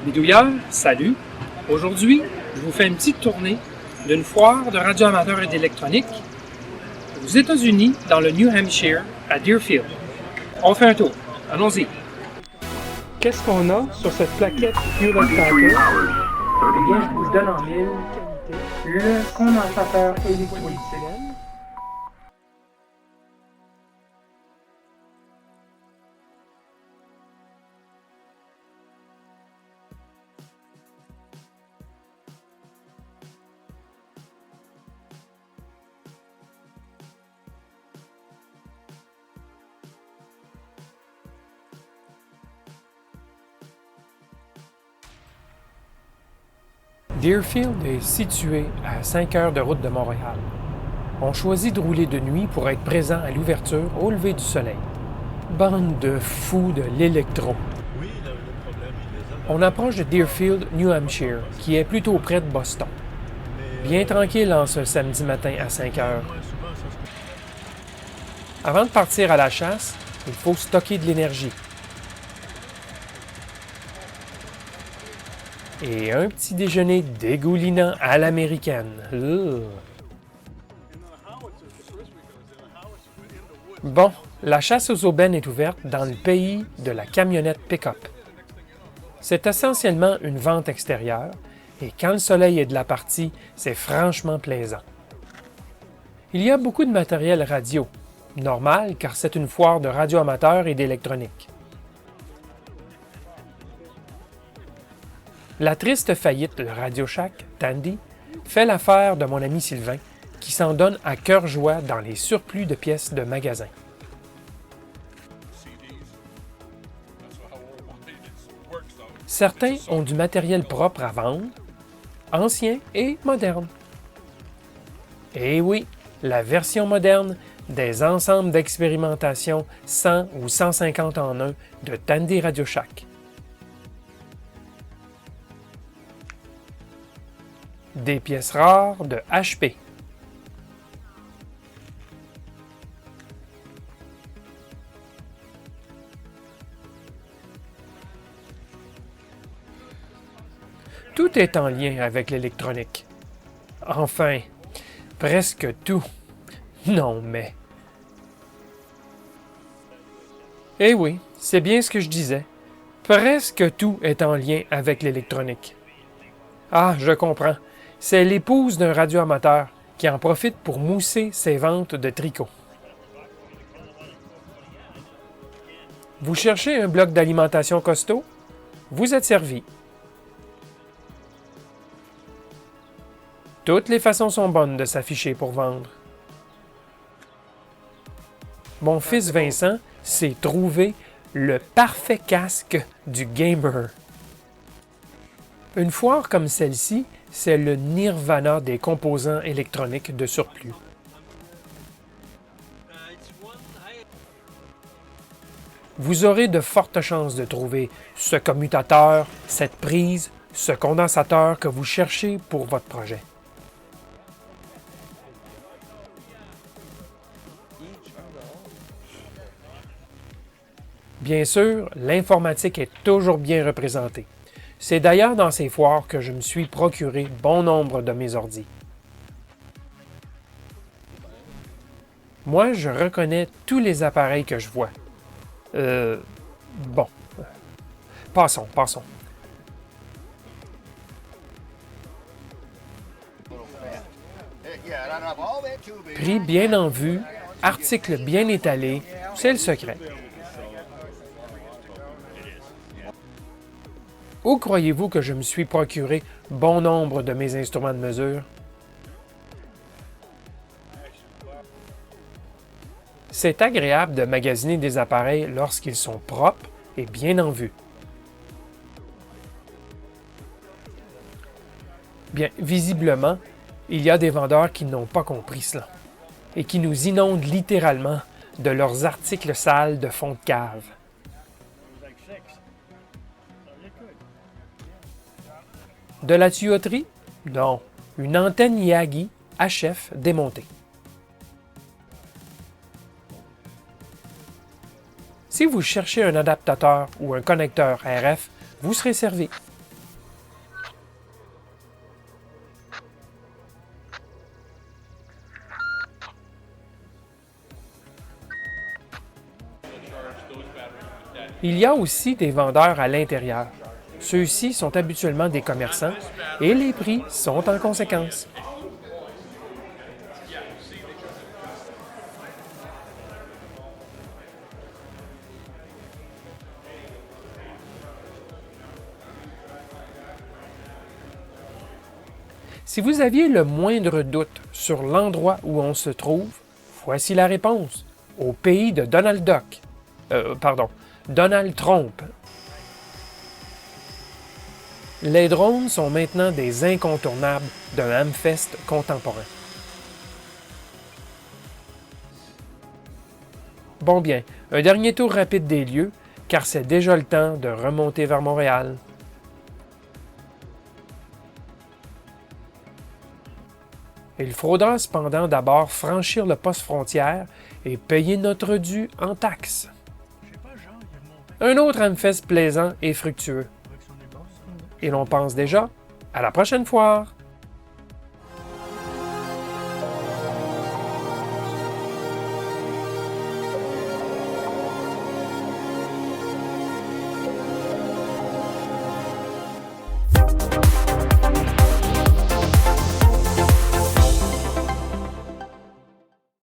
Bidouilleurs, salut! Aujourd'hui, je vous fais une petite tournée d'une foire de radioamateurs et d'électronique aux États-Unis, dans le New Hampshire, à Deerfield. On fait un tour. Allons-y. Qu'est-ce qu'on a sur cette plaquette Hewlett Packard? Eh bien, je vous donne en mille le condensateur électrolytique. Deerfield est situé à 5 heures de route de Montréal. On choisit de rouler de nuit pour être présent à l'ouverture au lever du soleil. Bande de fous de l'électro. On approche de Deerfield, New Hampshire, qui est plutôt près de Boston. Bien tranquille en ce samedi matin à 5 heures. Avant de partir à la chasse, il faut stocker de l'énergie. Et un petit déjeuner dégoulinant à l'américaine. Bon, la chasse aux aubaines est ouverte dans le pays de la camionnette pick-up. C'est essentiellement une vente extérieure, et quand le soleil est de la partie, c'est franchement plaisant. Il y a beaucoup de matériel radio, normal car c'est une foire de radioamateurs et d'électronique. La triste faillite de Radio Shack, Tandy, fait l'affaire de mon ami Sylvain, qui s'en donne à cœur joie dans les surplus de pièces de magasin. Certains ont du matériel propre à vendre, ancien et moderne. Et oui, la version moderne des ensembles d'expérimentation 100 ou 150 en 1 de Tandy Radio Shack. Des pièces rares de HP. Tout est en lien avec l'électronique. Enfin, presque tout. Non, mais... Eh oui, c'est bien ce que je disais. Presque tout est en lien avec l'électronique. Ah, je comprends. C'est l'épouse d'un radioamateur qui en profite pour mousser ses ventes de tricot. Vous cherchez un bloc d'alimentation costaud? Vous êtes servi. Toutes les façons sont bonnes de s'afficher pour vendre. Mon fils Vincent s'est trouvé le parfait casque du gamer. Une foire comme celle-ci, c'est le nirvana des composants électroniques de surplus. Vous aurez de fortes chances de trouver ce commutateur, cette prise, ce condensateur que vous cherchez pour votre projet. Bien sûr, l'informatique est toujours bien représentée. C'est d'ailleurs dans ces foires que je me suis procuré bon nombre de mes ordis. Moi, je reconnais tous les appareils que je vois. Bon. Passons. Prix bien en vue, article bien étalé, c'est le secret. Où croyez-vous que je me suis procuré bon nombre de mes instruments de mesure? C'est agréable de magasiner des appareils lorsqu'ils sont propres et bien en vue. Bien, visiblement, il y a des vendeurs qui n'ont pas compris cela et qui nous inondent littéralement de leurs articles sales de fond de cave. De la tuyauterie? Non. Une antenne Yagi HF démontée. Si vous cherchez un adaptateur ou un connecteur RF, vous serez servi. Il y a aussi des vendeurs à l'intérieur. Ceux-ci sont habituellement des commerçants et les prix sont en conséquence. Si vous aviez le moindre doute sur l'endroit où on se trouve, voici la réponse. Au pays de Donald Duck. Donald Trump. Les drones sont maintenant des incontournables d'un Hamfest contemporain. Bon bien, un dernier tour rapide des lieux, car c'est déjà le temps de remonter vers Montréal. Il faudra cependant d'abord franchir le poste frontière et payer notre dû en taxes. Un autre Hamfest plaisant et fructueux. Et l'on pense déjà à la prochaine foire!